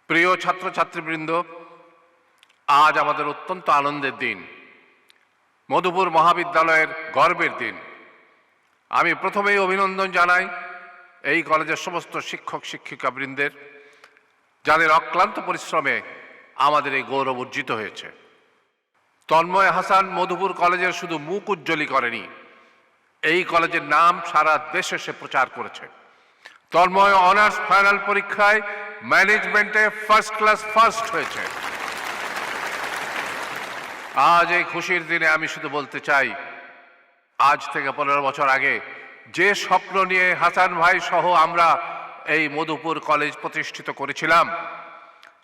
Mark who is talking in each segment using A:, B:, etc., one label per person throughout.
A: প্রিয় ছাত্রছাত্রীবৃন্দ, আজ আমাদের অত্যন্ত আনন্দের দিন, মধুপুর মহাবিদ্যালয়ের গর্বের দিন। আমি প্রথমেই অভিনন্দন জানাই এই কলেজের সমস্ত শিক্ষক শিক্ষিকাবৃন্দের, যাদের অক্লান্ত পরিশ্রমে আমাদের এই গৌরব অর্জিত হয়েছে। তন্ময় হাসান মধুপুর কলেজের শুধু মুখ উজ্জ্বলই করেনি, এই কলেজের নাম সারা দেশে সে প্রচার করেছে। তন্ময় অনার্স ফাইনাল পরীক্ষায় ম্যানেজমেন্টে ফার্স্ট ক্লাস ফার্স্ট হয়েছে। আজ এই খুশির দিনে আমি শুধু বলতে চাই, আজ থেকে 15 বছর আগে যে স্বপ্ন নিয়ে হাসান ভাই সহ আমরা এই মধুপুর কলেজ প্রতিষ্ঠিত করেছিলাম,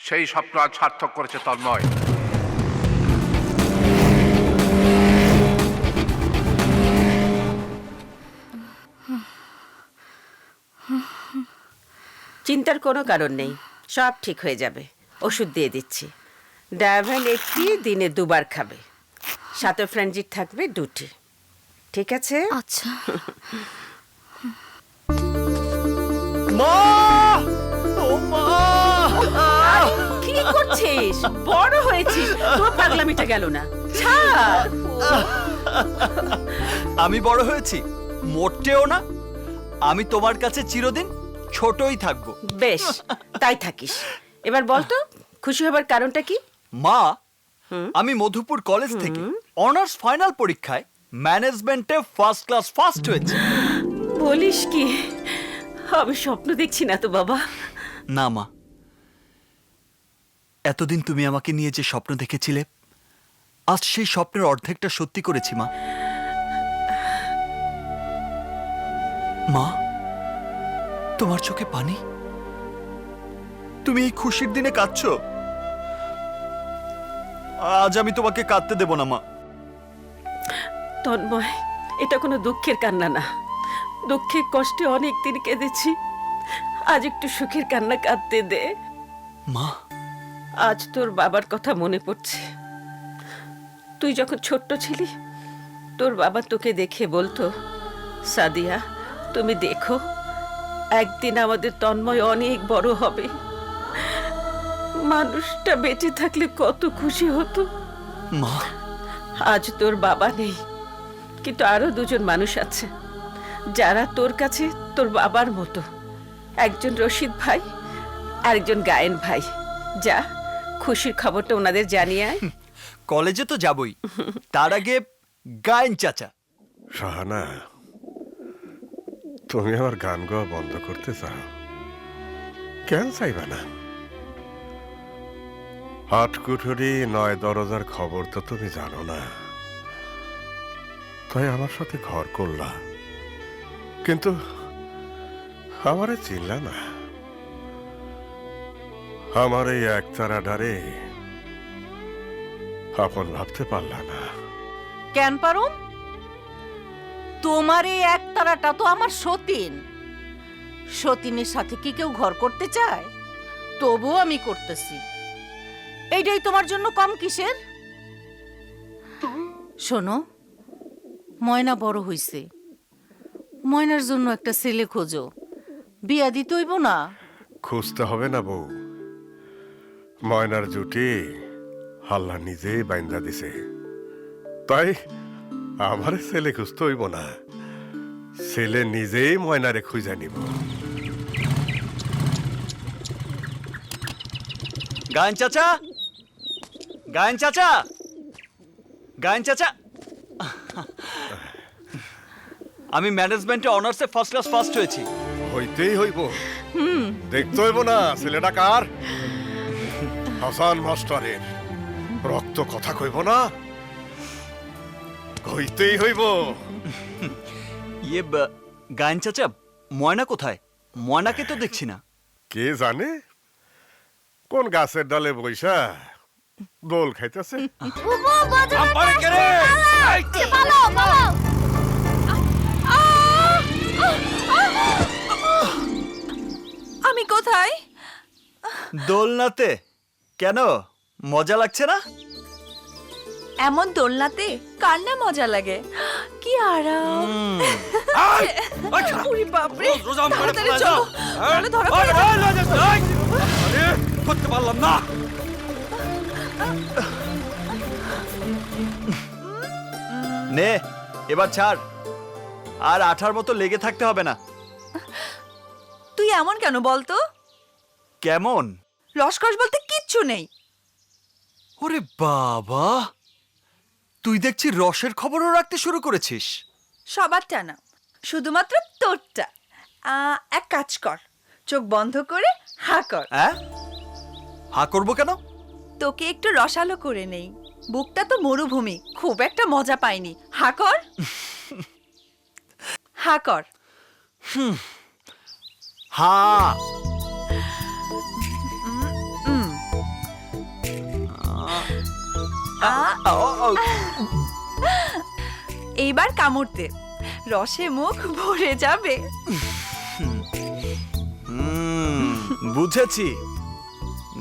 A: সেই স্বপ্ন আজ সার্থক করেছে তন্ময়।
B: চিন্তার কোনো কারণ নেই, সব ঠিক হয়ে যাবে। ওষুধ দিয়ে দিচ্ছি। ডায়াভেন 80 দিনে 2 বার খাবে, সাথে ফ্রেঞ্জিট থাকবে 2টি। ঠিক আছে?
C: আচ্ছা।
D: মা! ও মা!
B: কি করছিস? বড় হয়েছিস, তোর পাগলামিটা গেল না। ছাড়।
D: আমি বড় হয়েছি? মোটেও না। আমি তোমার কাছে চিরদিন ছোটই থাকবো।
B: বেশ, তাই থাকিস। এবার বল তো, খুশি হবার কারণটা কি?
D: মা, আমি মধুপুর কলেজ থেকে অনার্স ফাইনাল পরীক্ষায় ম্যানেজমেন্টে ফার্স্ট ক্লাস ফার্স্ট হয়েছি।
B: বলিস কি? আমি স্বপ্ন দেখছি না তো বাবা।
D: না মা, এতদিন তুমি আমাকে নিয়ে যে স্বপ্ন দেখেছিলে, আজ সেই স্বপ্নের অর্ধেকটা সত্যি করেছি মা। মা, তোমার চোখে পানি? তুমি এই খুশির দিনে কাঁদছো? আজ আমি তোমাকে কাঁদতে দেব না মা।
B: তন্ময়, এটা কোনো দুঃখের কান্না না। দুঃখে কষ্টে অনেক দিন কেঁদেছি, আজ একটু সুখের কান্না কাঁদতে দে।
D: মা,
B: আজ তোর বাবার কথা মনে পড়ছে। তুই যখন ছোট্ট ছিলি, তোর বাবা তোকে দেখে বলতো, সাদিয়া তুমি দেখো, একদিন আমাদের তন্ময় অনেক বড় হবে। মানুষটা বেঁচে থাকলে কত খুশি হতো।
D: মা,
B: আজ তোর বাবা নেই, কিন্তু আরো 2জন মানুষ আছে যারা তোর কাছে তোর বাবার মতো। একজন রশিদ ভাই, আরেকজন গায়েন ভাই। যা, খুশির খবরটা ওনাদের জানিয়ে আয়।
D: কলেজে তো যাবই, তার আগে গায়েন চাচা।
E: শাহানা, তুমি আমার গান গাওয়া বন্ধ করতে চাও? কেন চাইবা না? 8 কুঠুরি 9 দরজার খবর তো তুমি জানো না, তাই আমার সাথে ঘর করলা, কিন্তু আমারে চিনলা না। আমার এই একতারা ডারে আপন ভাবতে পারলা না।
F: কেন পারুম? তোমার এই একতারাটা তো আমার সতীন। সতীনের সাথে কি কেউ ঘর করতে চায়? তবুও আমি করতেছি। এইটাই তোমার জন্য কম কিসের? শোনো, ময়না বড় হইছে, ময়নার জন্য একটা ছেলে খোঁজো। বিয়া দিতে হইব না?
E: খুঁজতে হবে না বউ, ময়নার জুটি আল্লাহ নিজেই বাইন্দা দিছে, তাই আমার ছেলে খুঁজতে হইব না, ছেলে নিজেই ময়নারে খুঁজে নিব।
D: গায়েন চাচা, গায়েন চাচা, গায়েন চাচা, আমি ম্যানেজমেন্টে অনার্সে ফার্স্ট ক্লাস ফার্স্ট হয়েছি।
E: হইতেই হইব, দেখতে হইব না ছেলেটা কার? হাসান মাস্টারের। রক্ত কথা কইব না, হইতেই হইব।
D: ইয়ে গায়েন চাচা, ময়না কোথায়? ময়নাকে তো দেখছি না।
E: কে জানে কোন গাছের ডালে বইসা দোল খাইতেছে।
C: আমি কোথায়?
D: দোলনাতে। কেন, মজা লাগছে না?
C: এমন দোলনাতে কার না মজা লাগে? কি আরাম! উরি বাপরে! তাড়াতাড়ি চলো, নাহলে ধরা পড়ে যাবো।
D: করতে পারলাম না। নে এবার ছাড়, আর আঠার মতো লেগে থাকতে হবে না।
C: তুই এমন কেন বলতো?
D: কেমন?
C: রসকস বলতে কিচ্ছু নেই।
D: ওরে বাবা, তুই দেখছি রসের খবরও রাখতে শুরু করেছিস।
C: সবারটা না, শুধুমাত্র তোরটা। এক কাজ কর, চোখ বন্ধ করে হা কর।
D: হ্যাঁ, হা করবো কেন?
C: তোকে একটু রসালো করে নেই। বুকটা তো মরুভূমি, খুব একটা মজা পাইনি। হা কর, হা কর।
D: হা।
C: এইবার কামড়তে, রসে মুখ ভরে যাবে।
D: বুঝেছি।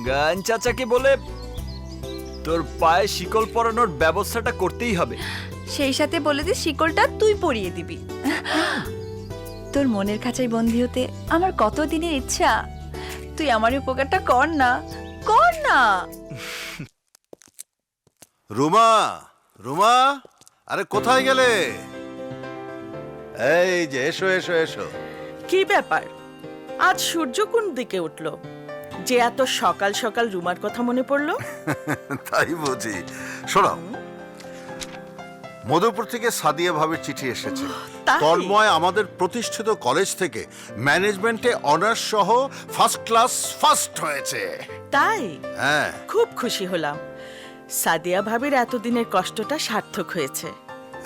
D: গান চাচাকে বলে তোর পায়ে শিকল পরানোর ব্যবস্থাটা করতেই হবে।
C: সেই সাথে বলে দিস শিকলটা তুই পরিয়ে দিবি। তোর মনের খাঁচায় বন্দি হতে আমার কত দিনের ইচ্ছা। তুই আমার উপকারটা কর না, কর না।
G: রুমা, রুমা, আরে কোথায় গেলে? এই যে এসো এসো এসো।
H: কি ব্যাপার, আজ সূর্য কোন দিকে উঠলো যে এত সকাল সকাল রুমার কথা মনে পড়লো?
G: তাই বুঝি। শোনো, মধুপুর থেকে সাদিয়া ভাবির চিঠি এসেছে।
H: তাই?
G: তন্ময় আমাদের প্রতিষ্ঠিত কলেজ থেকে ম্যানেজমেন্টে অনার্স সহ ফার্স্ট ক্লাস ফার্স্ট হয়েছে।
H: তাই?
G: হ্যাঁ,
H: খুব খুশি হলাম। সাদিয়া ভাবির এতদিনের কষ্টটা সার্থক হয়েছে।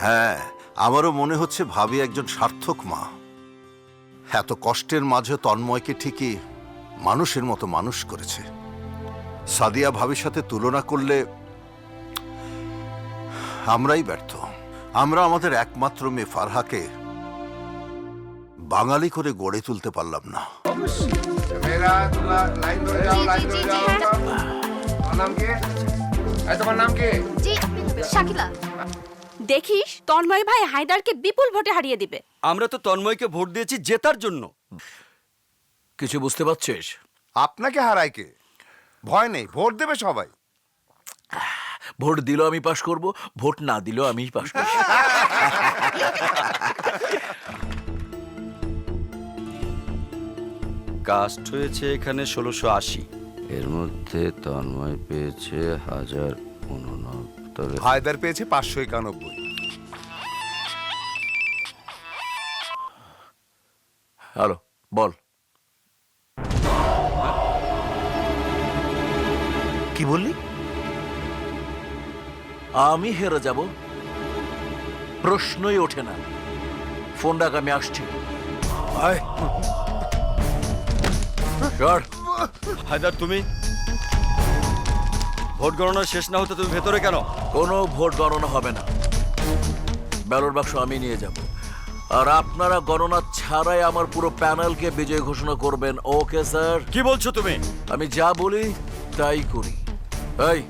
G: হ্যাঁ, আমারও মনে হচ্ছে ভাবি একজন সার্থক মা। এত কষ্টের মাঝে তন্ময়কে ঠিকই মানুষের মতো মানুষ করেছে। সাদিয়া ভাবির সাথে তুলনা করলে আমরাই ব্যর্থ। আমরা আমাদের একমাত্র মেয়ে ফারহাকে বাঙালি করে গড়ে তুলতে পারলাম না।
A: তোমার নাম কি?
I: জি শাকিলা। দেখিস তন্ময় ভাই হায়দারকে বিপুল ভোটে হারিয়ে দিবে।
D: আমরা তো তন্ময়কে ভোট দিয়েছি জেতার জন্য।
J: কিছু বুঝতে পারছিস?
K: আপনাকে হারায় কে? ভয় নেই, ভোট দেবে সবাই।
J: ভোট দিল আমি পাশ করব, ভোট না দিল আমিই পাশ করব।
D: কাস্ট হয়েছে এখানে 1680।
L: এর মধ্যে তন্ময় পেয়েছে 1069,
K: হায়দার পেয়েছে 591।
J: হ্যালো, বল।
K: কি বললি?
J: আমি হেরে যাব? প্রশ্নই ওঠে না। ফোন ডাক, আমি আসছি। আয়। সর।
D: হায়দার, তুমি ভোট গণনা শেষ না হতে তুমি ভেতরে কেন?
J: কোনো ভোট গণনা হবে না। ব্যালট বাক্স আমি নিয়ে যাব, আর আপনারা গণনা ছাড়াই আমার পুরো প্যানেলকে বিজয় ঘোষণা করবেন। Okay sir?
D: কি বলছো তুমি?
J: আমি যা বলি তাই করি। এই,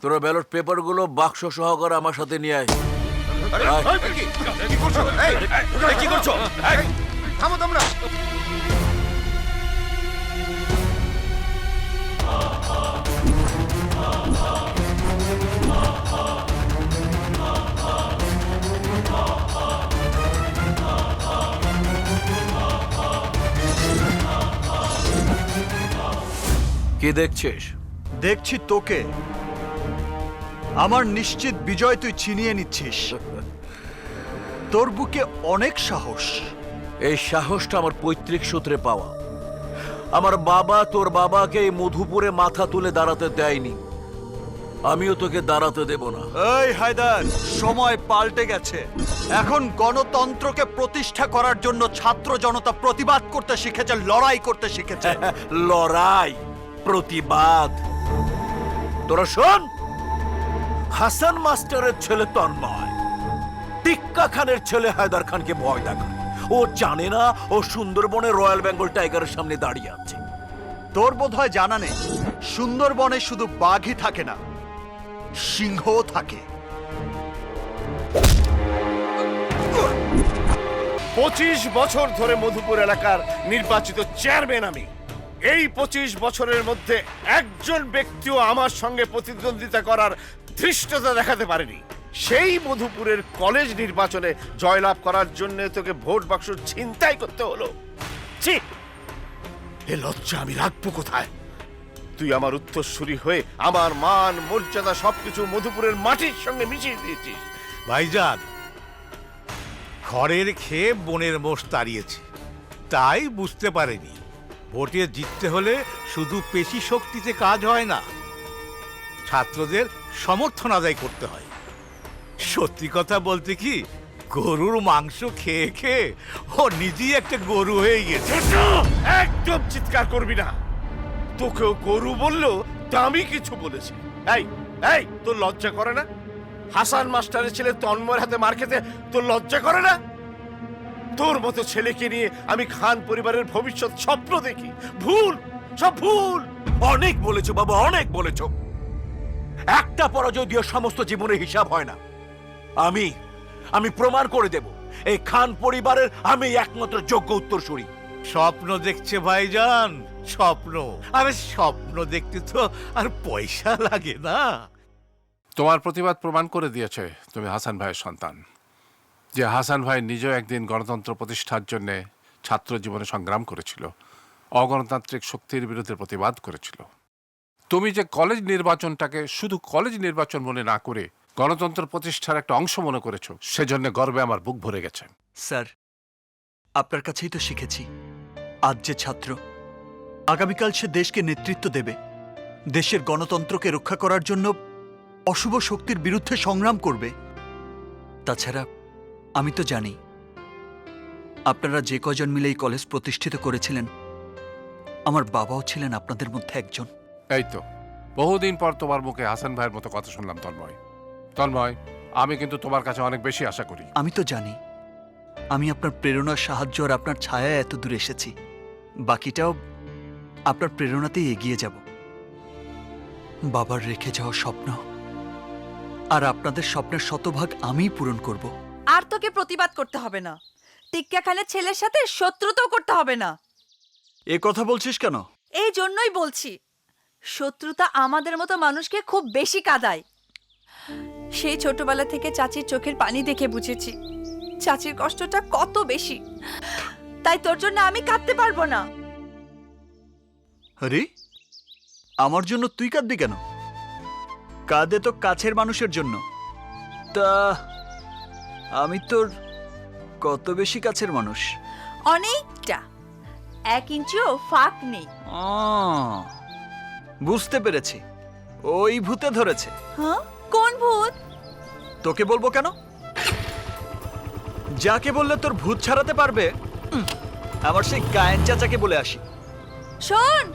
J: তোরা ব্যালট পেপারগুলো বাক্স সহকারে আমার সাথে নিয়ে আয়।
D: কি করছো?
K: থামো তোমরা।
J: কি দেখছিস?
D: দেখছি তোকে। আমার নিশ্চিত বিজয় তুই ছিনিয়ে নিচ্ছিস। তোর বুকে অনেক সাহস।
J: এই সাহসটা আমার পৈতৃক সূত্রে পাওয়া। আমার বাবা তোর বাবাকে এই মধুপুরে মাথা তুলে দাঁড়াতে দেয়নি, আমিও তোকে দাঁড়াতে দেব না।
D: এই হায়দার, সময় পাল্টে গেছে। এখন গণতন্ত্রকে প্রতিষ্ঠা করার জন্য ছাত্র জনতা প্রতিবাদ করতে শিখেছে, লড়াই করতে শিখেছে।
J: লড়াই, প্রতিবাদ। তোরা শোন, হাসান মাস্টারের ছেলে তন্ময় টিক্কা খানের ছেলে হায়দার খানকে ভয় দেখায়। ও জানে না ও সুন্দরবনে রয়্যাল বেঙ্গল টাইগারের সামনে দাঁড়িয়ে আছে।
D: তোর বোধহয় জানা নেই, সুন্দরবনে শুধু বাঘই থাকে না, সিংহও থাকে।
K: 25 বছর ধরে মধুপুর এলাকার নির্বাচিত চেয়ারম্যান আমি।
J: এই 25 বছরের মধ্যে একজন ব্যক্তিও আমার সঙ্গে প্রতিদ্বন্দ্বিতা করার ধৃষ্টতা দেখাতে পারেনি। সেই মধুপুরের কলেজ নির্বাচনে জয়লাভ করার জন্য তোকে ভোট বাক্স ছিনতাই করতে হলো। ছি, এ লজ্জা আমি রাখবো কোথায়? তুই আমার উত্তরসূরি হয়ে আমার মান মর্যাদা সবকিছু মধুপুরের মাটির সঙ্গে মিশিয়ে দিয়েছিস।
M: ভাইজান, খড়ের খেয়ে বনের মোষ তাড়িয়েছে, তাই বুঝতে পারেনি ভোটে জিততে হলে শুধু পেশি শক্তিতে কাজ হয় না, ছাত্রদের সমর্থন আদায় করতে হয়। সত্যি কথা বলতে কি, গরুর মাংস খেয়ে খেয়ে ও নিজেই একটা গরু হয়ে গেছে।
J: একদম চিৎকার করবি না। তোকেও গরু বললো তা আমি কিছু বলেছি? এই এই, তোর লজ্জা করে না? হাসান মাস্টারের ছেলে তন্ময়ের হাতে মার খেতে তোর লজ্জা করে না? তোর মতো ছেলেকে নিয়ে আমি খান পরিবারের ভবিষ্যৎ স্বপ্ন দেখি। ভুল, সব ভুল। অনেক বলেছো বাবা, অনেক বলেছো। একটা পরাজয় দিয়ে সমস্ত জীবনের হিসাব হয় না। আমি প্রমাণ করে দেব এই খান পরিবারের আমি একমাত্র যোগ্য উত্তরসূরি।
M: স্বপ্ন দেখছে ভাইজান, স্বপ্ন। আরে স্বপ্ন দেখতে তো আর পয়সা লাগে না।
A: তোমার প্রতিবাদ প্রমাণ করে দিয়েছে তুমি হাসান ভাইয়ের সন্তান, যে হাসান ভাই নিজেও একদিন গণতন্ত্র প্রতিষ্ঠার জন্য ছাত্র জীবনে সংগ্রাম করেছিল, অগণতান্ত্রিক শক্তির বিরুদ্ধে প্রতিবাদ করেছিল। তুমি যে কলেজ নির্বাচনটাকে শুধু কলেজ নির্বাচন মনে না করে গণতন্ত্র প্রতিষ্ঠার একটা অংশ মনে করেছো, সেজন্য গর্বে আমার বুক ভরে গেছে।
D: স্যার, আপনার কাছেই তো শিখেছি, আজ যে ছাত্র, আগামীকাল সে দেশকে নেতৃত্ব দেবে, দেশের গণতন্ত্রকে রক্ষা করার জন্য অশুভ শক্তির বিরুদ্ধে সংগ্রাম করবে। তাছাড়া আমি তো জানি আপনারা যে কজন মিলে এই কলেজ প্রতিষ্ঠিত করেছিলেন, আমার বাবাও ছিলেন আপনাদের মধ্যে একজন।
A: এই তো বহুদিন পর তোমার মুখে হাসান ভাইয়ের মতো কথা শুনলাম। তন্ময়, আমি কিন্তু তোমার কাছে অনেক বেশি আশা করি।
D: আমি তো জানি আমি আপনার প্রেরণার সাহায্য আর আপনার ছায়ায় এত দূর এসেছি, বাকিটাও আপনার প্রেরণাতেই এগিয়ে যাব। বাবার রেখে যাওয়া স্বপ্ন আর আপনাদের স্বপ্নের শতভাগ আমিই পূরণ করব।
C: আর তোকে প্রতিবাদ করতে হবে না, টিক্কা খানের ছেলের সাথে শত্রুতাও করতে হবে না।
D: এ কথা বলছিস কেন?
C: এই জন্যই বলছি, শত্রুতা আমাদের মতো মানুষকে খুব বেশি কাঁদায়। সেই ছোটবেলা থেকে চাচির চোখের পানি দেখে বুঝেছি চাচির কষ্টটা কত বেশি, তাই তোর জন্য আমি কাঁদতে পারবো না।
D: আরে, আমার জন্য তুই কাঁদবি কেন? কাঁদে তো কাছের মানুষের জন্য। তা আমি তোর কত বেশি কাছের মানুষ?
C: অনেকটা, 1 ইঞ্চিও ফাঁক নেই।
D: বুঝতে পেরেছি, ওই ভূতে ধরেছে।
C: হ্যাঁ, কোন ভূত?
D: তোকে বলবো কেন? যাকে বললে তোর ভূত ছাড়াতে পারবে, আমার সেই গায়েন চাচাকে বলে আসি।
C: শোন,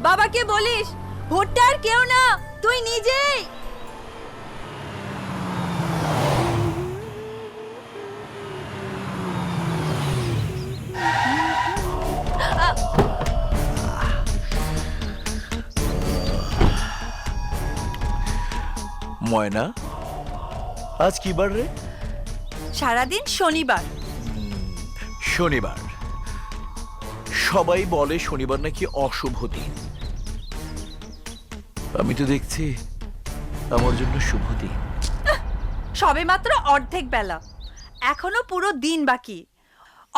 C: বাবাকে বলিস ভূতটা আর কেউ না, তুই নিজেই।
J: ময়না, আজ কি বার রে?
C: সারাদিন শনিবার।
J: শনিবার। সবাই বলে শনিবার নাকি অশুভ দিন। আমি তো দেখছি আমার জন্য শুভ দিন।
C: সবে মাত্র অর্ধেক বেলা, এখনো পুরো দিন বাকি।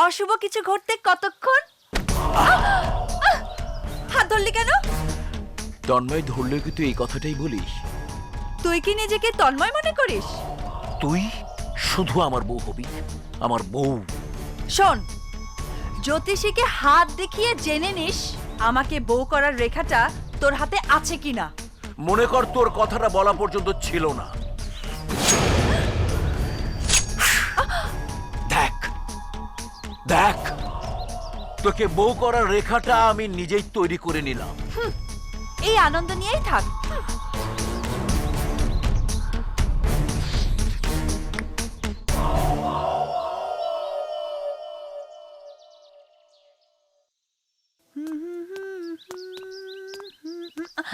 C: অশুভ কিছু ঘটতে কতক্ষণ? হাত ধরলি কেন?
J: তন্ময় ধরলে কি তুই এই কথাটাই বলিস?
C: তুই কি নিজেকে তন্ময় মনে করিস?
J: তুই শুধু আমার বউ হবি, আমার বউ।
C: শোন, জ্যোতিষীকে হাত দেখিয়ে জেনে নিস আমাকে বউ করার রেখাটা তোর হাতে আছে কিনা।
J: মনে কর তোর কথাটা বলা পর্যন্ত ছিল না। দেখ দেখ, তোকে বউ করার রেখাটা আমি নিজেই তৈরি করে নিলাম।
C: এই আনন্দ নিয়েই থাক।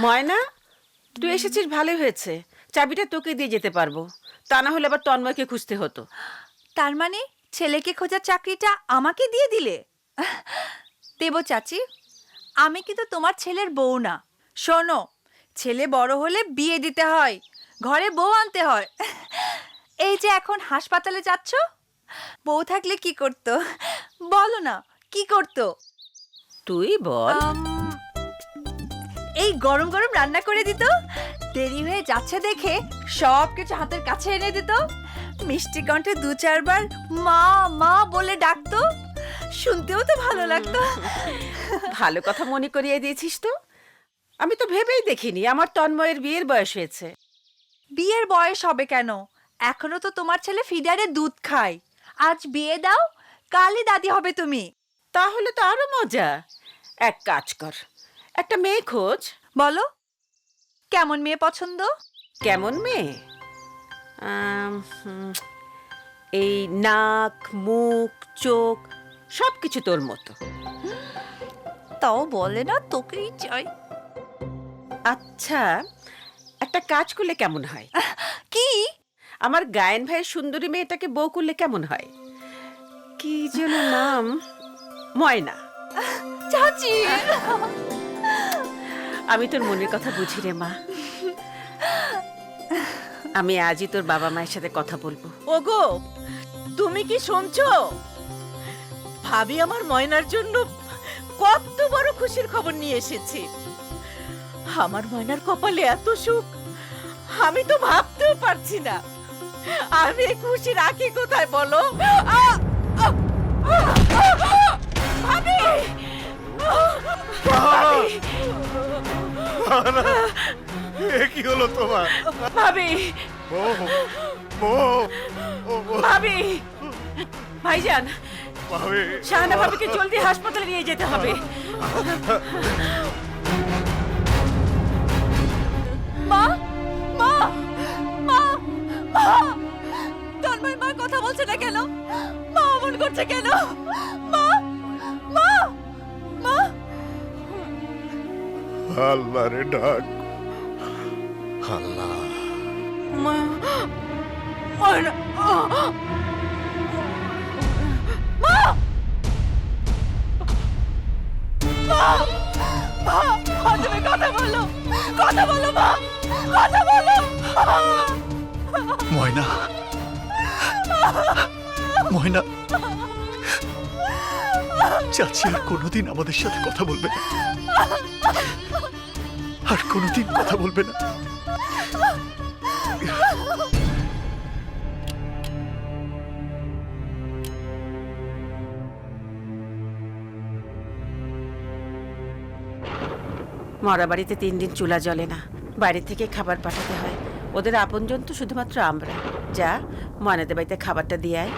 B: ময়না, তুই এসেছিস, ভালো হয়েছে। চাবিটা তোকে দিয়ে যেতে পারবো, তা না হলে আবার তন্ময়কে খুঁজতে হতো।
C: তার মানে ছেলেকে খোঁজার চাকরিটা আমাকে দিয়ে দিলে? দেব চাচি, আমি কিন্তু তোমার ছেলের বউ না। শোনো, ছেলে বড় হলে বিয়ে দিতে হয়, ঘরে বউ আনতে হয়। এই যে এখন হাসপাতালে যাচ্ছ, বউ থাকলে কি করতো বলো না, কি করতো?
B: তুই বল।
C: এই গরম গরম রান্না করে দিত, দেরি হয়ে যাচ্ছে দেখে সব কিছু হাতের কাছে এনে দিত, মিষ্টি কণ্ঠে 2-4 বার মা মা বলে ডাকতো, শুনতেও তো ভালো লাগতো।
B: ভালো কথা মনে করিয়ে দিয়েছিস তো। আমি তো ভেবেই দেখিনি আমার তন্ময়ের বিয়ের বয়স হয়েছে।
C: বিয়ের বয়স হবে কেন? এখনো তো তোমার ছেলে ফিডারে দুধ খায়। আজ বিয়ে দাও, কালই দাদি হবে তুমি।
B: তাহলে তো আরো মজা। এক কাজ কর, একটা মেয়ে খোঁজ।
C: বলো, কেমন মেয়ে পছন্দ?
B: কেমন মেয়ে? এই নাক, মুখ, চোখ সবকিছু তোর মতো।
C: তাও বলে না তোকেই চাই।
B: আচ্ছা, একটা কাজ করলে কেমন হয়?
C: কি?
B: আমার গায়েন ভাইয়ের সুন্দরী মেয়েটাকে বউ করলে কেমন হয়? কি যেন নাম? ময়না।
C: চাচি,
B: আমি তোর মনের কথা বুঝি রে মা। আমি আজই তোর বাবা মায়ের সাথে কথা বলবো।
H: ওগো, তুমি কি শুনছো? ভাবি আমার ময়নার জন্য কত বড় খুশির খবর নিয়ে এসেছে। আমার ময়নার কপালে এত সুখ আমি তো ভাবতেও পারছি না। আমি এই খুশি রাখি কোথায় বলো? ভাবি!
E: এ কি হলো তোমার?
B: ভাবি,
E: বউ, বউ, ও বউ,
B: ভাবি, ভাইজান,
E: ভাবি।
B: শাহানা ভাবিকে জলদি হাসপাতালে নিয়ে যেতে হবে।
C: মা মা মা মা, তন্ময় মা কথা বলছে না কেন? মা অমন করছে কেন? মা মা মা,
E: আল্লাহরে ডাক। আল্লাহ,
C: মা তুমি কথা বলো, কথা বলো মা, কথা বলো।
D: ময়না, ময়না, চাচি আর কোনোদিন আমাদের সাথে কথা বলবে না, আর কোনোদিন কথা বলবে না।
B: মরা বাড়িতে 3 দিন চুলা জ্বলে না, বাইরে থেকে খাবার পাঠাতে হয়। ওদের আপনজন তো শুধুমাত্র আমরা। যা, ময়নাদের বাড়িতে খাবারটা দিয়ে আয়।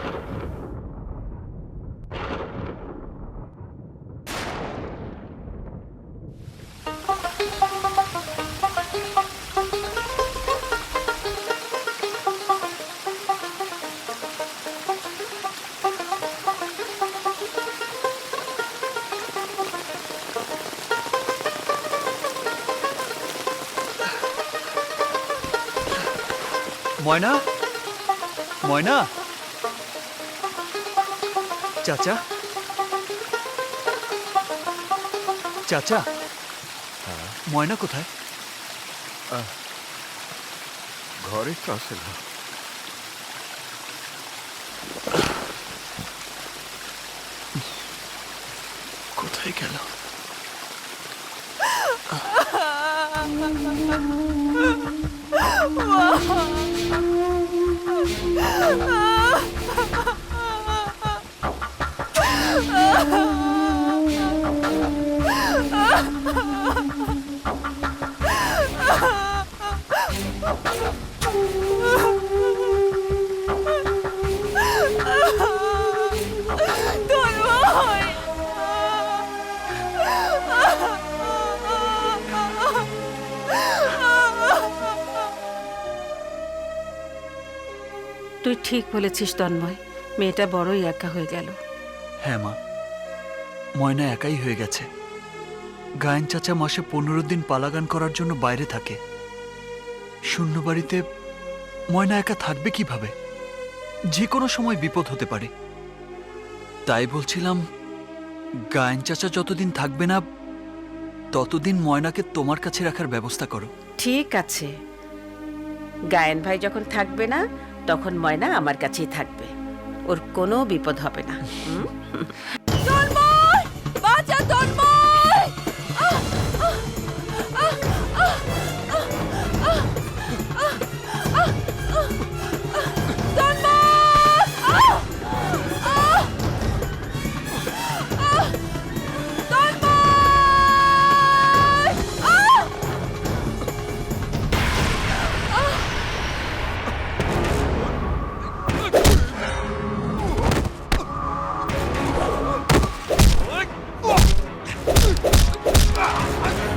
D: ময়না, ময়না, চাচা, চাচা, ময়না কোথায়?
E: ঘরে তো আছে না।
D: কোথায় গেল?
B: তুই ঠিক বলেছিস তন্ময়, মেয়েটা বড়ই একা হয়ে গেল।
D: হ্যাঁ মা, ময়না একাই হয়ে গেছে। গায়েন চাচা মাসে 15 দিন পালাগান করার জন্য বাইরে থাকে। শূন্য বাড়িতে ময়না একা থাকবে কিভাবে? যে কোনো সময় বিপদ হতে পারে। তাই বলছিলাম, গায়েন চাচা যতদিন থাকবে না ততদিন ময়নাকে তোমার কাছে রাখার ব্যবস্থা করো।
B: ঠিক আছে, গায়েন ভাই যখন থাকবে না তখন ময়না আমার কাছেই থাকবে, ওর কোনো বিপদ হবে না। হুম?